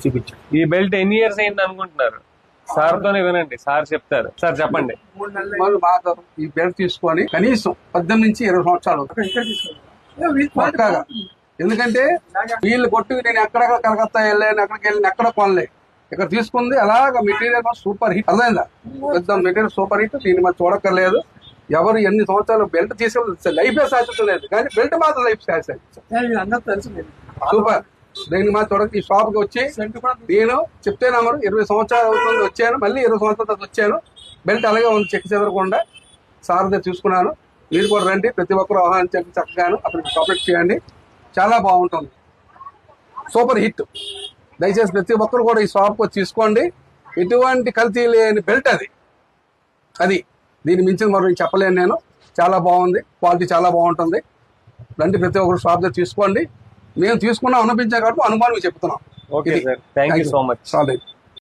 చూపించు. ఈ బెల్ట్ ఎన్ని ఇయర్స్ అయింది అనుకుంటున్నారు? సార్ తోనే వినండి, సార్ చెప్తారు. సార్ చెప్పండి. వాళ్ళు బాగా ఈ బెల్ట్ తీసుకొని కనీసం 18 నుంచి 20 సంవత్సరాలు పక్కాగా. ఎందుకంటే వీళ్ళు కొట్టు నేను ఎక్కడెక్కడ కలకత్తా వెళ్ళాను, ఎక్కడికి వెళ్ళిన ఎక్కడ కొనలే. ఇక్కడ తీసుకుంది అలాగా మెటీరియల్ సూపర్ హిట్. అర్థమైందా? పెద్ద మెటీరియల్ సూపర్ హిట్. దీన్ని మనం చూడక్కర్లేదు. ఎవరు ఎన్ని సంవత్సరాలు బెల్ట్ తీసుకెళ్ళి లైఫే శాశ్వతం లేదు, కానీ బెల్ట్ మాత్రం లైఫ్ శాశ్వతం. సూపర్. దీన్ని మాత్రం చూడక ఈ షాప్ కి వచ్చి నేను చెప్తే నమ్మరు, 20 సంవత్సరాలు అవుతుంది వచ్చాను, మళ్ళీ 20 సంవత్సరాల తర్వాత వచ్చాను. బెల్ట్ అలాగే ఉంది, చెక్ చెదరకుండా సార్ దగ్గర చూసుకున్నాను. మీరు కూడా రండి, ప్రతి ఒక్కరు ఆహ్వానించండి, చక్కగాను అక్కడికి కాపరేట్ చేయండి. చాలా బాగుంటుంది, సూపర్ హిట్. దయచేసి ప్రతి ఒక్కరు కూడా ఈ షాప్కి వచ్చి తీసుకోండి. ఎటువంటి కల్తీ లేని బెల్ట్ అది దీన్ని మించిన మరో చెప్పలేను నేను. చాలా బాగుంది, క్వాలిటీ చాలా బాగుంటుంది. రండి, ప్రతి ఒక్కరు షాప్ దగ్గర తీసుకోండి. మేము తీసుకున్నాం అనిపించాం కాబట్టి అనుమానం చెప్తున్నాం. Okay sir, thank you so much. చాలు.